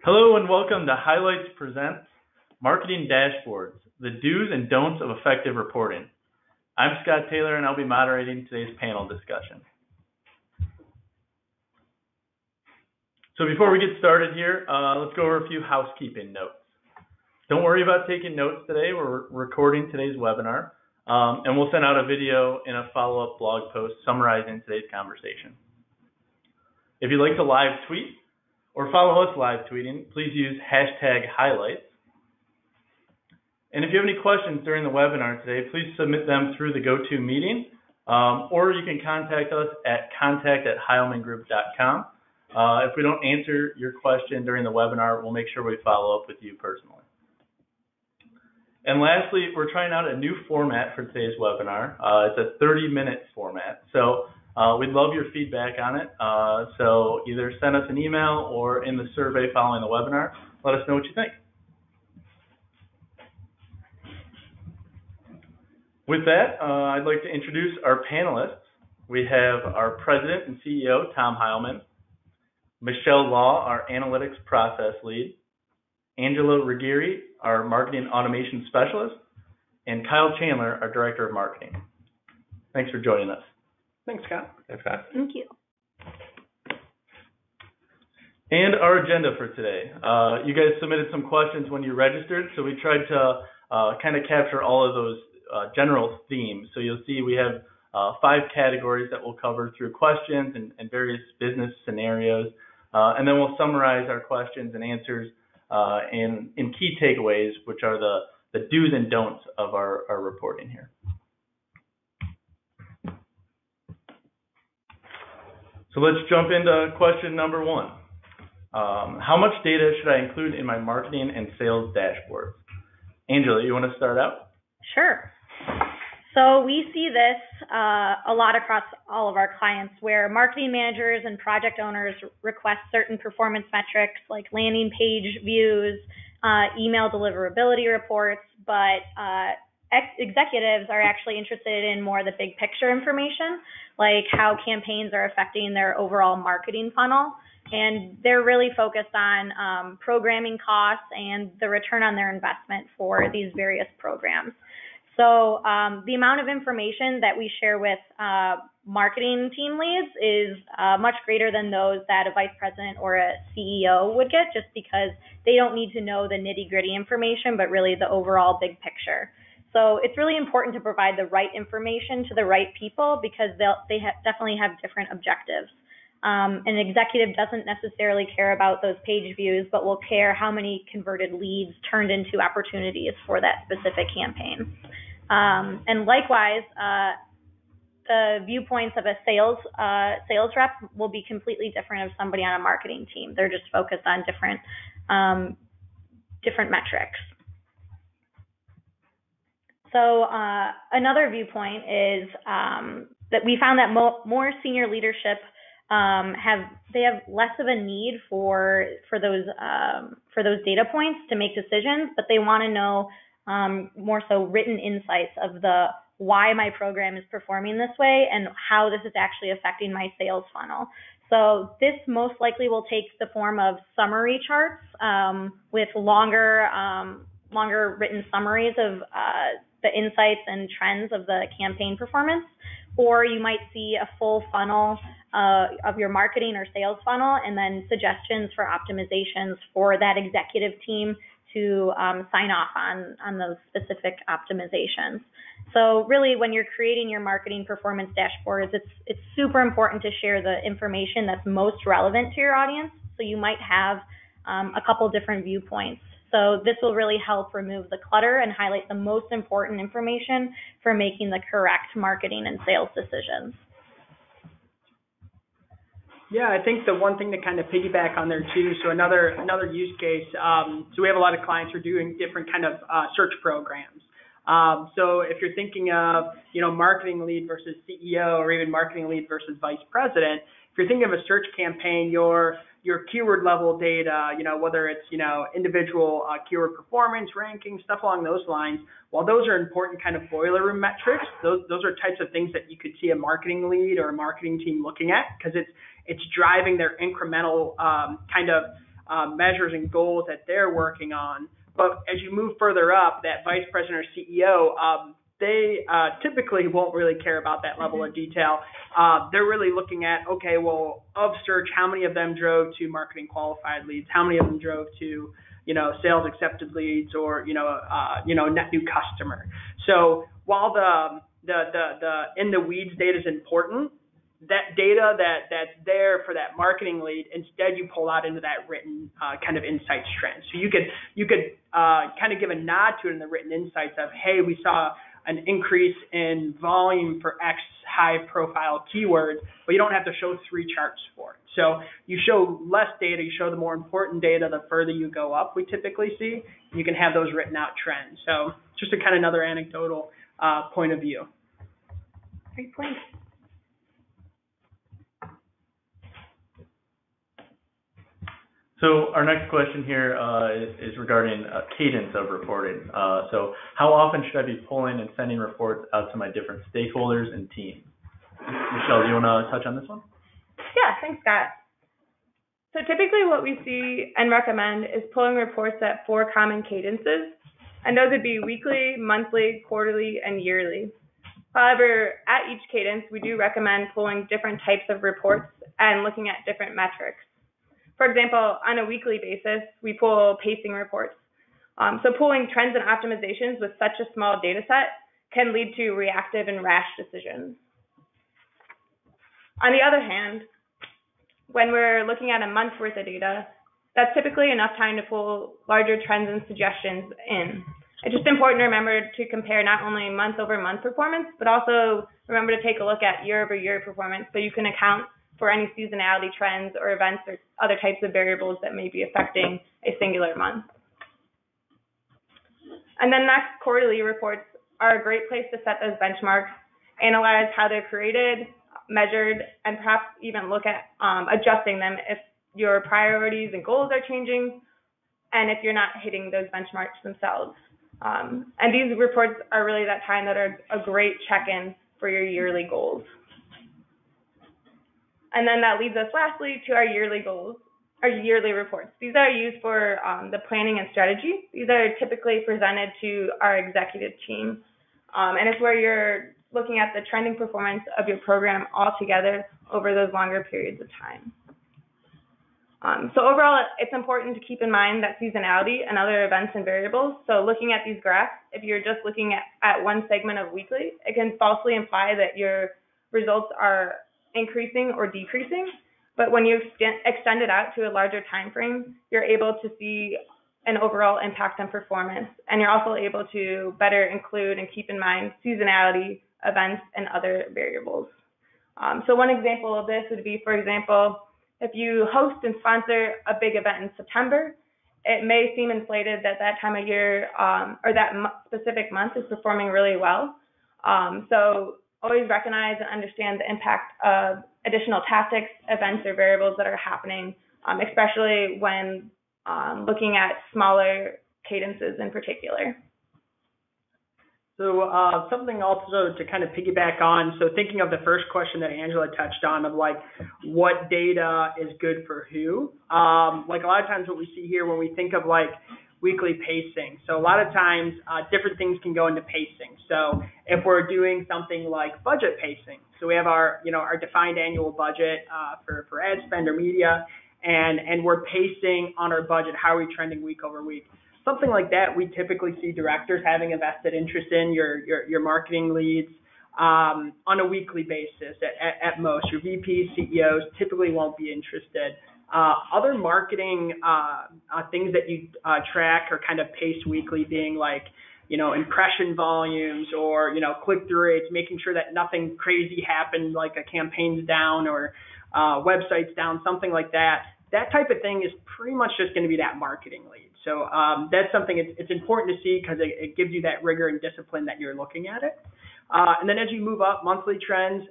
Hello and welcome to Highlights Presents Marketing Dashboards, the do's and don'ts of effective reporting. I'm Scott Taylor and I'll be moderating today's panel discussion. So before we get started here, let's go over a few housekeeping notes. Don't worry about taking notes today. We're recording today's webinar, and we'll send out a video and a follow-up blog post summarizing today's conversation. If you'd like to live tweet or follow us live tweeting, please use #highlights. And if you have any questions during the webinar today, please submit them through the GoToMeeting, or you can contact us at contact@heilmangroup.com. If we don't answer your question during the webinar, we'll make sure we follow up with you personally. And lastly, we're trying out a new format for today's webinar. It's a 30-minute format. So we'd love your feedback on it. So either send us an email or in the survey following the webinar, let us know what you think. With that, I'd like to introduce our panelists. We have our President and CEO, Tom Heilman, Michelle Law, our Analytics Process Lead, Angela Ruggieri, our Marketing Automation Specialist, and Kyle Chandler, our Director of Marketing. Thanks for joining us. Thanks, Scott. Thanks, Scott. Thank you. And our agenda for today. You guys submitted some questions when you registered, so we tried to kind of capture all of those general themes. So you'll see we have 5 categories that we'll cover through questions and various business scenarios. And then we'll summarize our questions and answers in key takeaways, which are the do's and don'ts of our reporting here. So let's jump into question number 1. How much data should I include in my marketing and sales dashboards? Angela, you want to start out? Sure. So we see this a lot across all of our clients where marketing managers and project owners request certain performance metrics like landing page views, email deliverability reports, but executives are actually interested in more the big picture information, like how campaigns are affecting their overall marketing funnel. And they're really focused on programming costs and the return on their investment for these various programs. So the amount of information that we share with marketing team leads is much greater than those that a vice president or a CEO would get, just because they don't need to know the nitty-gritty information, but really the overall big picture. So it's really important to provide the right information to the right people because they definitely have different objectives. An executive doesn't necessarily care about those page views, but will care how many converted leads turned into opportunities for that specific campaign. And likewise, the viewpoints of a sales rep will be completely different of somebody on a marketing team. They're just focused on different metrics. So another viewpoint is that we found that more senior leadership have less of a need for those data points to make decisions, but they want to know more so written insights of the why my program is performing this way and how this is actually affecting my sales funnel. So this most likely will take the form of summary charts with longer written summaries of the insights and trends of the campaign performance, or you might see a full funnel of your marketing or sales funnel and then suggestions for optimizations for that executive team to sign off on those specific optimizations. So really, when you're creating your marketing performance dashboards, it's super important to share the information that's most relevant to your audience. So you might have a couple different viewpoints. So this will really help remove the clutter and highlight the most important information for making the correct marketing and sales decisions. Yeah, I think the one thing to kind of piggyback on there too, so another use case, so we have a lot of clients who are doing different kind of search programs. So if you're thinking of, marketing lead versus CEO or even marketing lead versus vice president, if you're thinking of a search campaign, your keyword level data, whether it's, individual keyword performance, ranking, stuff along those lines, while those are important kind of boiler room metrics, those are types of things that you could see a marketing lead or a marketing team looking at because it's driving their incremental kind of measures and goals that they're working on. But as you move further up, that vice president or CEO, they typically won't really care about that level of detail. They're really looking at, okay, well, of search, how many of them drove to marketing qualified leads? How many of them drove to, sales accepted leads or, net new customer? So while the in the weeds data is important, that data that's there for that marketing lead, instead you pull out into that written kind of insights trend. So you could kind of give a nod to it in the written insights of, hey, we saw an increase in volume for X high profile keywords, but you don't have to show 3 charts for it. So you show less data, you show the more important data the further you go up, we typically see. You can have those written out trends. So just a kind of another anecdotal point of view. Great point. So our next question here is regarding cadence of reporting. So how often should I be pulling and sending reports out to my different stakeholders and teams? Michelle, do you want to touch on this one? Yeah, thanks, Scott. So typically what we see and recommend is pulling reports at 4 common cadences, and those would be weekly, monthly, quarterly, and yearly. However, at each cadence, we do recommend pulling different types of reports and looking at different metrics. For example, on a weekly basis, we pull pacing reports. So pulling trends and optimizations with such a small data set can lead to reactive and rash decisions. On the other hand, when we're looking at a month's worth of data, that's typically enough time to pull larger trends and suggestions in. It's just important to remember to compare not only month-over-month performance, but also remember to take a look at year-over-year performance so you can account for any seasonality trends or events or other types of variables that may be affecting a singular month. And then next, quarterly reports are a great place to set those benchmarks, analyze how they're created, measured, and perhaps even look at adjusting them if your priorities and goals are changing and if you're not hitting those benchmarks themselves. And these reports are really that time that are a great check-in for your yearly goals. And then that leads us lastly to our yearly goals, our yearly reports. These are used for the planning and strategy. These are typically presented to our executive team. And it's where you're looking at the trending performance of your program altogether over those longer periods of time. So overall, it's important to keep in mind that seasonality and other events and variables. So looking at these graphs, if you're just looking at one segment of weekly, it can falsely imply that your results are increasing or decreasing. But when you extend it out to a larger time frame, you're able to see an overall impact on performance. And you're also able to better include and keep in mind seasonality, events, and other variables. So one example of this would be, for example, if you host and sponsor a big event in September, it may seem inflated that that time of year or that specific month is performing really well. So always recognize and understand the impact of additional tactics, events, or variables that are happening, especially when looking at smaller cadences in particular. So something also to kind of piggyback on, so thinking of the first question that Angela touched on of like what data is good for who, like a lot of times what we see here when we think of like weekly pacing. So a lot of times different things can go into pacing. So if we're doing something like budget pacing, so we have our defined annual budget for ad spend or media, and we're pacing on our budget, how are we trending week over week? Something like that, we typically see directors having a vested interest in your marketing leads on a weekly basis at most. Your VPs, CEOs typically won't be interested. Other marketing things that you track or kind of pace weekly being like, impression volumes or, click-through rates, making sure that nothing crazy happened like a campaign's down or website's down, something like that. That type of thing is pretty much just going to be that marketing lead. So that's something it's important to see because it gives you that rigor and discipline that you're looking at it. And then as you move up, monthly trends,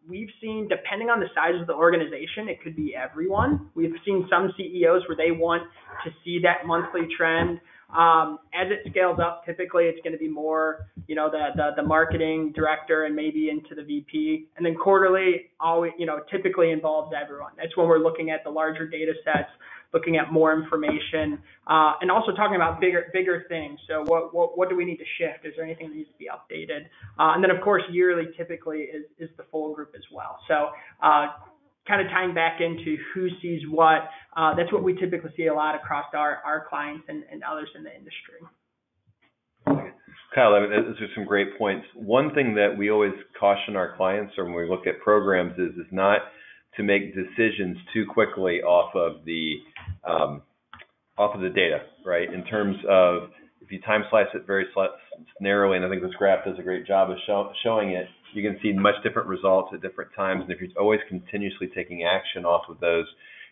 we've seen, depending on the size of the organization, it could be everyone. We've seen some CEOs where they want to see that monthly trend. As it scales up, typically it's going to be more, the marketing director and maybe into the VP. And then quarterly always, typically involves everyone. That's when we're looking at the larger data sets, looking at more information, and also talking about bigger things. So what do we need to shift? Is there anything that needs to be updated? And then of course yearly typically is the full group as well. So kind of tying back into who sees what, that's what we typically see a lot across our clients and others in the industry. Kyle, those are some great points. One thing that we always caution our clients or when we look at programs is not to make decisions too quickly off of the data, right? In terms of if you time slice it very narrowly, and I think this graph does a great job of showing it, you can see much different results at different times. And if you're always continuously taking action off of those,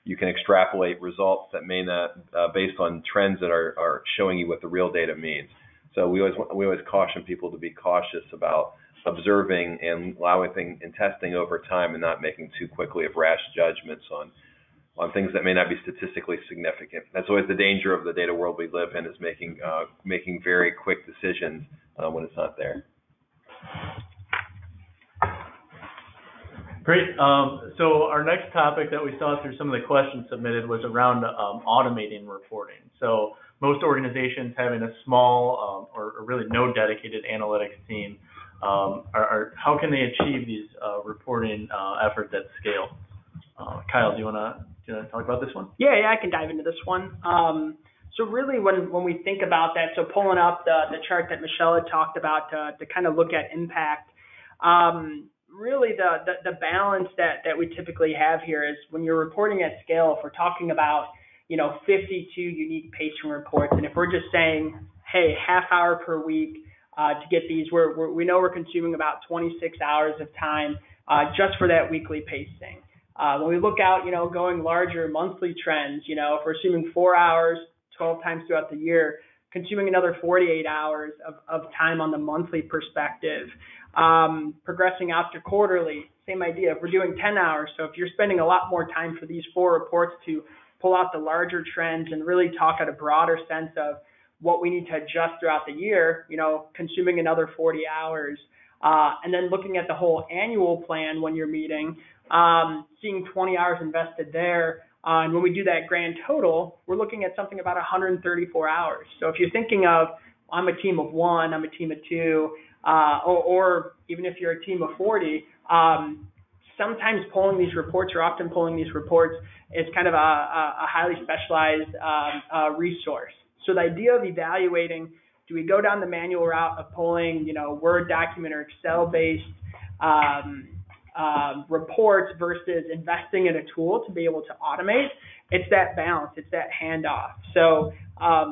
you can extrapolate results that may not, based on trends that are showing you what the real data means. So we always caution people to be cautious about observing and allowing and testing over time and not making too quickly of rash judgments on things that may not be statistically significant. That's always the danger of the data world we live in, is making very quick decisions when it's not there. Great. So our next topic that we saw through some of the questions submitted was around automating reporting. So most organizations having a small or really no dedicated analytics team, how can they achieve these reporting efforts at scale? Kyle, do you want to talk about this one? Yeah, I can dive into this one. So really when we think about that, so pulling up the chart that Michelle had talked about to kind of look at impact, really the balance that we typically have here is when you're reporting at scale, if we're talking about 52 unique patient reports, and if we're just saying, hey, half hour per week to get these, we know we're consuming about 26 hours of time just for that weekly pacing. When we look out, going larger monthly trends, if we're assuming 4 hours 12 times throughout the year, consuming another 48 hours of time on the monthly perspective. Progressing out to quarterly, same idea. If we're doing 10 hours, so if you're spending a lot more time for these 4 reports to pull out the larger trends and really talk at a broader sense of what we need to adjust throughout the year, consuming another 40 hours. And then looking at the whole annual plan when you're meeting, seeing 20 hours invested there. And when we do that grand total, we're looking at something about 134 hours. So if you're thinking of, I'm a team of 1, I'm a team of 2, or even if you're a team of 40, sometimes pulling these reports or often pulling these reports is kind of a highly specialized resource. So the idea of evaluating, do we go down the manual route of pulling, Word document or Excel-based reports versus investing in a tool to be able to automate? It's that balance, it's that handoff. So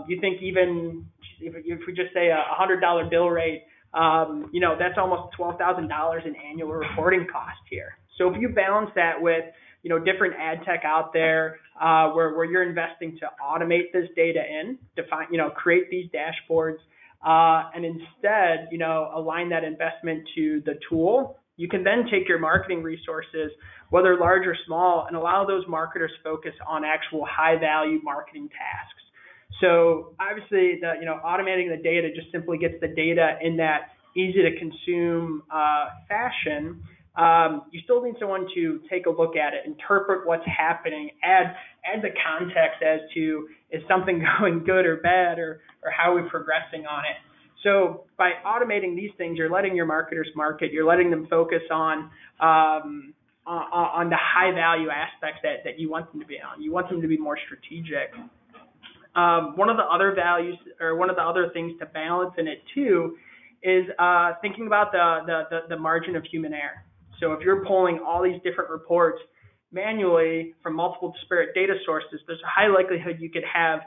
you think even if we just say a $100 bill rate, that's almost $12,000 in annual reporting cost here. So if you balance that with, different ad tech out there where you're investing to automate this data in, define, create these dashboards, and instead, align that investment to the tool, you can then take your marketing resources, whether large or small, and allow those marketers focus on actual high-value marketing tasks. So obviously, automating the data just simply gets the data in that easy-to-consume fashion. You still need someone to take a look at it, interpret what's happening, add the context as to is something going good or bad, or how are we progressing on it. So by automating these things, you're letting your marketers market, you're letting them focus on the high-value aspects that you want them to be on. You want them to be more strategic. One of the other values, or one of the other things to balance in it too, is thinking about the margin of human error. So if you're pulling all these different reports manually from multiple disparate data sources, there's a high likelihood you could have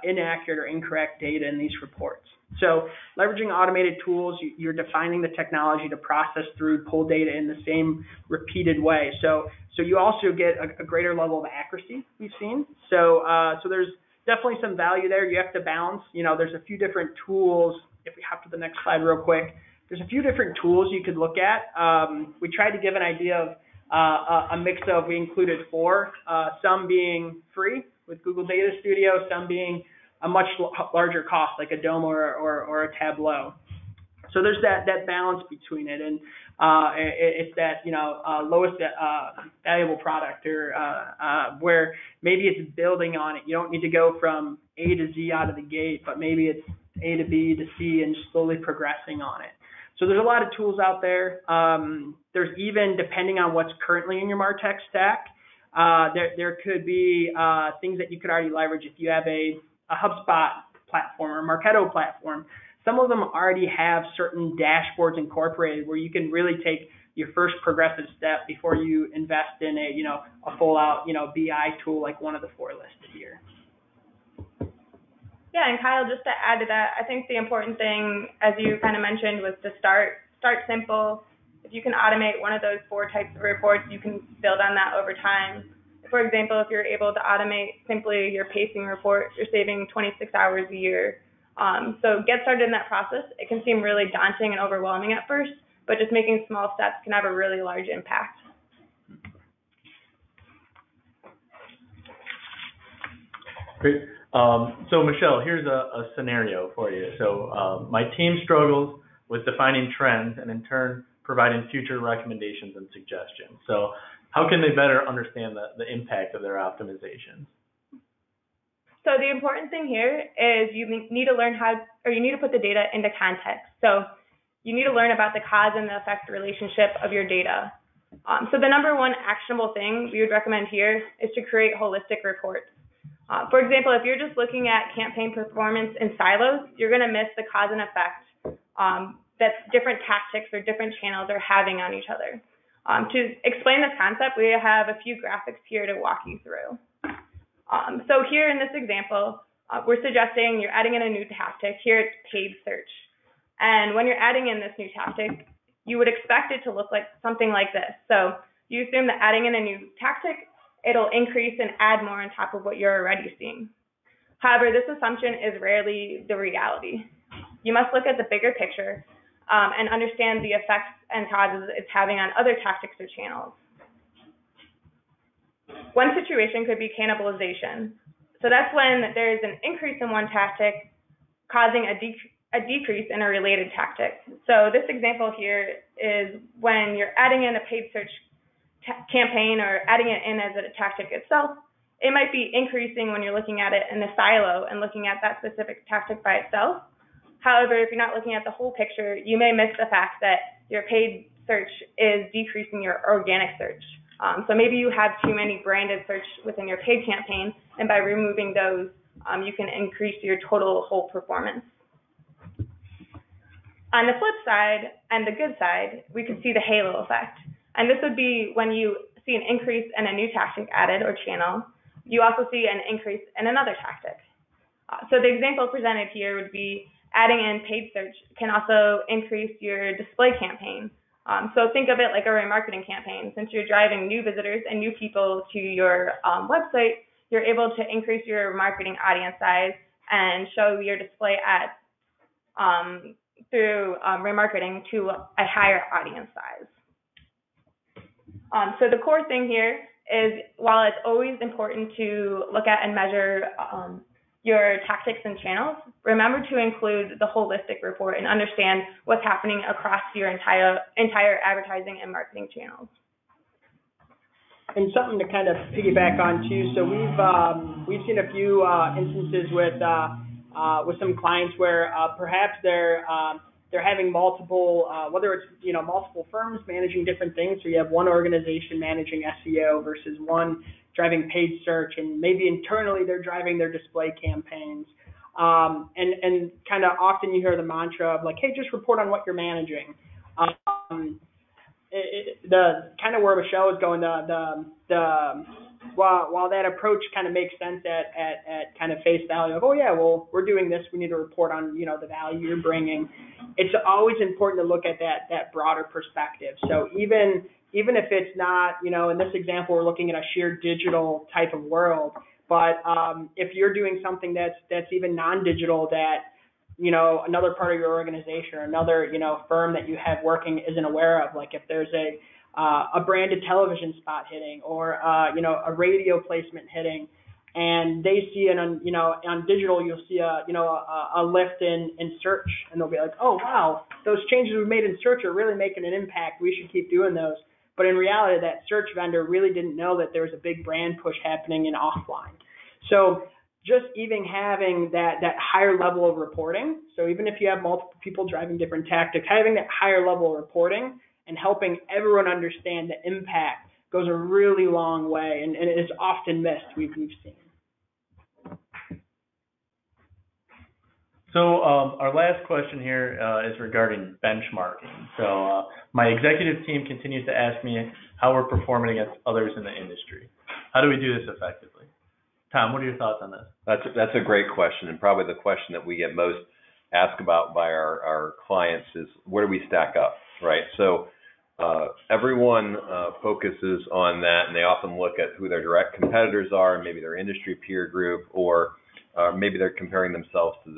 inaccurate or incorrect data in these reports. So leveraging automated tools, you're defining the technology to process through, pull data in the same repeated way. So you also get a greater level of accuracy, we've seen. So there's definitely some value there. You have to balance. There's a few different tools. If we hop to the next slide real quick, there's a few different tools you could look at. We tried to give an idea of a mix of, we included 4, some being free with Google Data Studio, some being a much larger cost like a Dome or a Tableau. So there's that balance between it, and it's that lowest valuable product, or where maybe it's building on it. You don't need to go from A to Z out of the gate, but maybe it's A to B to C and slowly progressing on it. So there's a lot of tools out there. There's even, depending on what's currently in your MarTech stack, there could be things that you could already leverage. If you have a HubSpot platform or a Marketo platform, some of them already have certain dashboards incorporated where you can really take your first progressive step before you invest in a full out BI tool like one of the 4 listed here. Yeah, and Kyle, just to add to that, I think the important thing, as you kind of mentioned, was to start simple. If you can automate one of those 4 types of reports, you can build on that over time. For example, if you're able to automate simply your pacing report, you're saving 26 hours a year. So get started in that process. It can seem really daunting and overwhelming at first, but just making small steps can have a really large impact. Great. So Michelle, here's a scenario for you. So my team struggles with defining trends and in turn providing future recommendations and suggestions. So how can they better understand the impact of their optimizations? So the important thing here is you need to learn you need to put the data into context. So you need to learn about the cause and the effect relationship of your data. So the number one actionable thing we would recommend here is to create holistic reports. For example, if you're just looking at campaign performance in silos, you're going to miss the cause and effect that different tactics or different channels are having on each other. To explain this concept, we have a few graphics here to walk you through. So here in this example, we're suggesting you're adding in a new tactic. Here it's paid search. And when you're adding in this new tactic, you would expect it to look like something like this. So you assume that adding in a new tactic, it'll increase and add more on top of what you're already seeing. However, this assumption is rarely the reality. You must look at the bigger picture and understand the effects and causes it's having on other tactics or channels. One situation could be cannibalization. So that's when there is an increase in one tactic causing a decrease in a related tactic. So this example here is when you're adding in a paid search campaign or adding it in as a tactic itself, it might be increasing when you're looking at it in a silo and looking at that specific tactic by itself. However, if you're not looking at the whole picture, you may miss the fact that your paid search is decreasing your organic search. So maybe you have too many branded search within your paid campaign, and by removing those, you can increase your total whole performance. On the flip side, and the good side, we could see the halo effect. And this would be when you see an increase in a new tactic added or channel, you also see an increase in another tactic. So the example presented here would be adding in paid search can also increase your display campaign. So think of it like a remarketing campaign. Since you're driving new visitors and new people to your website, you're able to increase your marketing audience size and show your display ads through remarketing to a higher audience size. So the core thing here is, while it's always important to look at and measure your tactics and channels, remember to include the holistic report and understand what's happening across your entire advertising and marketing channels. And something to kind of piggyback on too. So we've seen a few instances with some clients where perhaps they're having multiple, whether it's multiple firms managing different things. So you have one organization managing SEO versus one driving paid search, and maybe internally they're driving their display campaigns. And kind of often you hear the mantra of like, hey, just report on what you're managing. The kind of where Michelle is going, while that approach kind of makes sense at kind of face value of, oh yeah, well, we're doing this, we need to report on the value you're bringing. It's always important to look at that broader perspective. So even if it's not, in this example, we're looking at a sheer digital type of world, but if you're doing something that's even non-digital that another part of your organization or another firm that you have working isn't aware of, like if there's a branded television spot hitting or a radio placement hitting, and they see it on, on digital, you'll see a lift in search, and they'll be like, oh wow, those changes we made in search are really making an impact. We should keep doing those. But in reality, that search vendor really didn't know that there was a big brand push happening in offline. So just even having that higher level of reporting, so even if you have multiple people driving different tactics, having that higher level of reporting and helping everyone understand the impact goes a really long way, and it is often missed, we've seen. So our last question here is regarding benchmarking. So my executive team continues to ask me how we're performing against others in the industry. How do we do this effectively? Tom, what are your thoughts on this? That's a great question, and probably the question that we get most asked about by our clients is, where do we stack up, right? So everyone focuses on that, and they often look at who their direct competitors are, maybe their industry peer group, or maybe they're comparing themselves to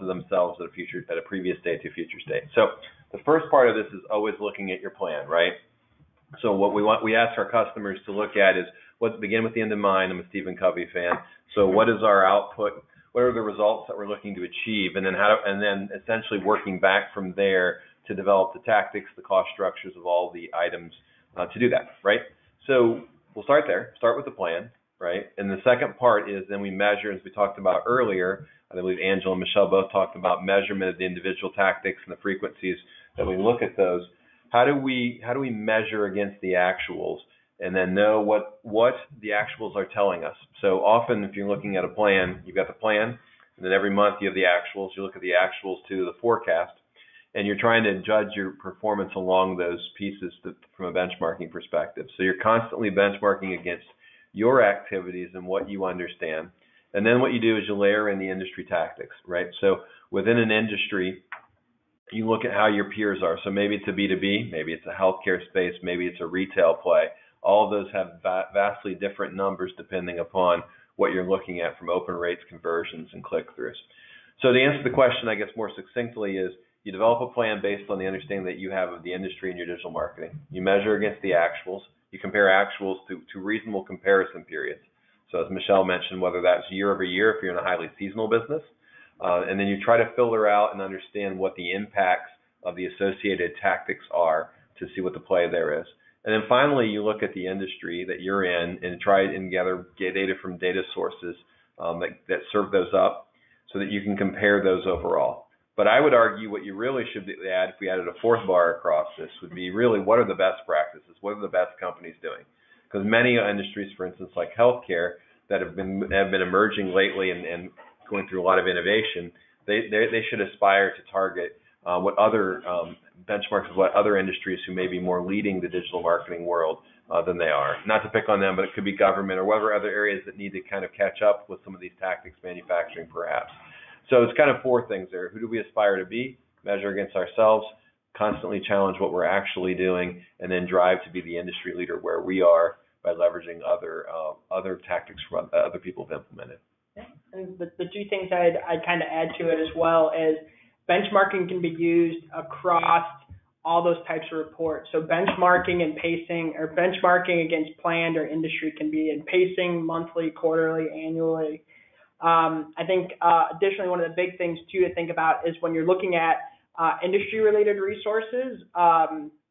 themselves at a previous state to a future state. So the first part of this is always looking at your plan, right? So what we ask our customers to look at is begin with the end in mind. I'm a Stephen Covey fan. So what is our output? What are the results that we're looking to achieve? And then essentially working back from there to develop the tactics, the cost structures of all the items to do that, right? So we'll start there. Start with the plan, right? And the second part is then we measure, as we talked about earlier. I believe Angela and Michelle both talked about measurement of the individual tactics and the frequencies that we look at those. How do we measure against the actuals and then know what the actuals are telling us? So often if you're looking at a plan, you've got the plan, and then every month you have the actuals. You look at the actuals to the forecast, and you're trying to judge your performance along those pieces from a benchmarking perspective. So you're constantly benchmarking against your activities and what you understand. And then what you do is you layer in the industry tactics, right? So within an industry, you look at how your peers are. So maybe it's a B2B, maybe it's a healthcare space, maybe it's a retail play. All of those have vastly different numbers depending upon what you're looking at from open rates, conversions, and click-throughs. So to answer the question, I guess more succinctly, is you develop a plan based on the understanding that you have of the industry and your digital marketing. You measure against the actuals. You compare actuals to reasonable comparison periods. So as Michelle mentioned, whether that's year over year if you're in a highly seasonal business, and then you try to filter out and understand what the impacts of the associated tactics are to see what the play there is. And then finally, you look at the industry that you're in and try and get data from data sources that serve those up so that you can compare those overall. But I would argue what you really should add, if we added a fourth bar across this, would be really what are the best practices? What are the best companies doing? Because many industries, for instance, like healthcare, that have been emerging lately and going through a lot of innovation, they should aspire to target what other benchmarks of what other industries who may be more leading the digital marketing world than they are. Not to pick on them, but it could be government or whatever other areas that need to kind of catch up with some of these tactics, manufacturing perhaps. So it's kind of four things there. Who do we aspire to be? Measure against ourselves, constantly challenge what we're actually doing, and then drive to be the industry leader where we are by leveraging other tactics from other people have implemented. Yeah. And the two things I'd kind of add to it as well is benchmarking can be used across all those types of reports. So benchmarking and pacing, or benchmarking against planned or industry, can be in pacing, monthly, quarterly, annually. I think additionally, one of the big things too to think about is when you're looking at industry-related resources.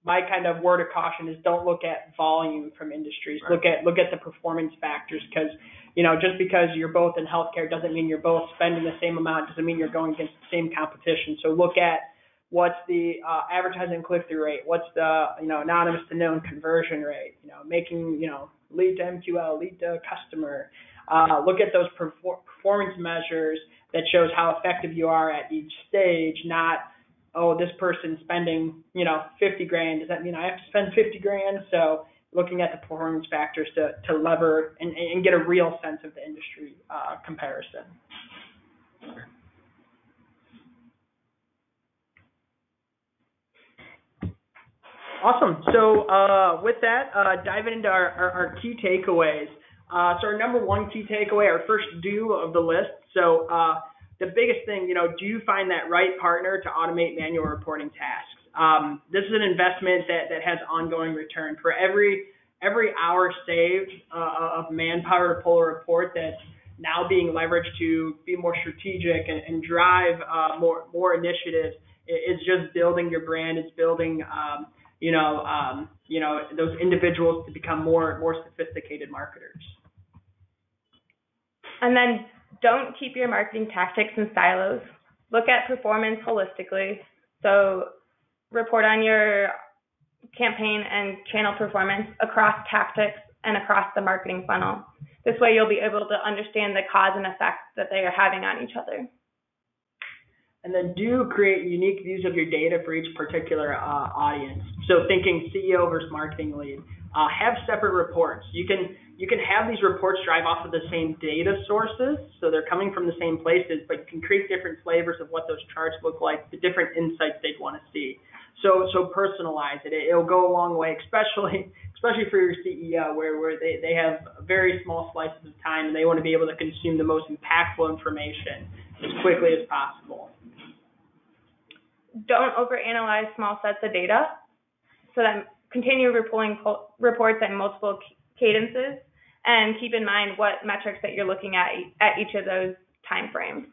My kind of word of caution is don't look at volume from industries. Right. Look at the performance factors, because just because you're both in healthcare doesn't mean you're both spending the same amount. Doesn't mean you're going against the same competition. So look at what's the advertising click-through rate. What's the anonymous to known conversion rate. Making lead to MQL, lead to customer. Look at those performance measures that shows how effective you are at each stage, not, oh, this person's spending, $50,000. Does that mean I have to spend $50,000? So looking at the performance factors to lever and get a real sense of the industry comparison. Awesome. So with that, diving into our key takeaways. So our number one key takeaway, our first do of the list. So the biggest thing, do you find that right partner to automate manual reporting tasks? This is an investment that has ongoing return. For every every hour saved of manpower to pull a report that's now being leveraged to be more strategic and drive more initiatives is just building your brand. It's building those individuals to become more sophisticated marketers. And then don't keep your marketing tactics in silos. Look at performance holistically. So report on your campaign and channel performance across tactics and across the marketing funnel. This way you'll be able to understand the cause and effect that they are having on each other. And then do create unique views of your data for each particular audience. So thinking CEO versus marketing lead. Have separate reports. You can have these reports drive off of the same data sources, so they're coming from the same places, but you can create different flavors of what those charts look like, the different insights they'd want to see. So personalize it. It'll go a long way, especially for your CEO, where they have very small slices of time and they want to be able to consume the most impactful information as quickly as possible. Don't overanalyze small sets of data. So that continue reporting reports at multiple cadences, and keep in mind what metrics that you're looking at each of those time frames.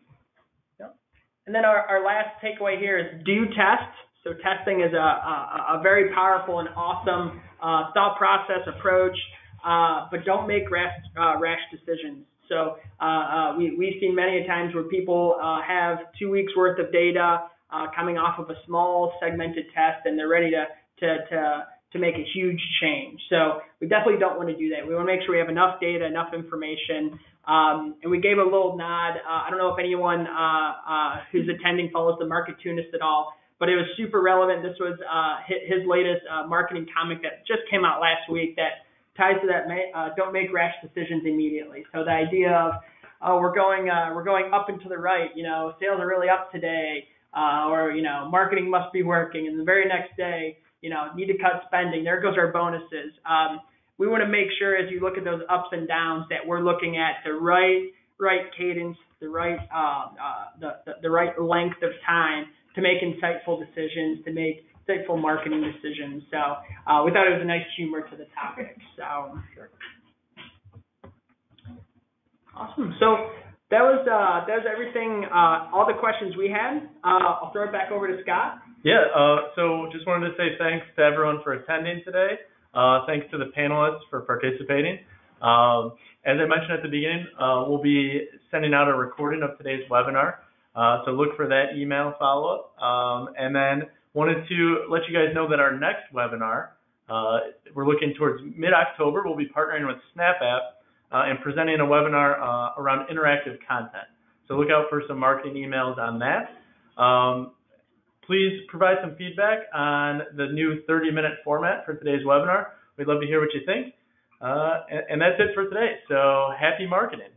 Yep. And then our last takeaway here is do test. So testing is a very powerful and awesome thought process approach, but don't make rash decisions. So we've seen many times where people have 2 weeks worth of data coming off of a small segmented test, and they're ready to make a huge change. So we definitely don't want to do that. We want to make sure we have enough data, enough information. And we gave a little nod. I don't know if anyone who's attending follows the Marketunist at all, but it was super relevant. This was his latest marketing comic that just came out last week that ties to that. Don't make rash decisions immediately. So the idea of we're going up and to the right. Sales are really up today, or marketing must be working. And the very next day, need to cut spending. There goes our bonuses. We want to make sure as you look at those ups and downs that we're looking at the right cadence, the right the right length of time to make insightful decisions, to make insightful marketing decisions. So we thought it was a nice humor to the topic. So awesome. So that was everything. All the questions we had. I'll throw it back over to Scott. Yeah, so just wanted to say thanks to everyone for attending today. Thanks to the panelists for participating. As I mentioned at the beginning, we'll be sending out a recording of today's webinar. So look for that email follow-up. And then wanted to let you guys know that our next webinar, we're looking towards mid-October. We'll be partnering with SnapApp and presenting a webinar around interactive content. So look out for some marketing emails on that. Please provide some feedback on the new 30-minute format for today's webinar. We'd love to hear what you think. And that's it for today. So happy marketing.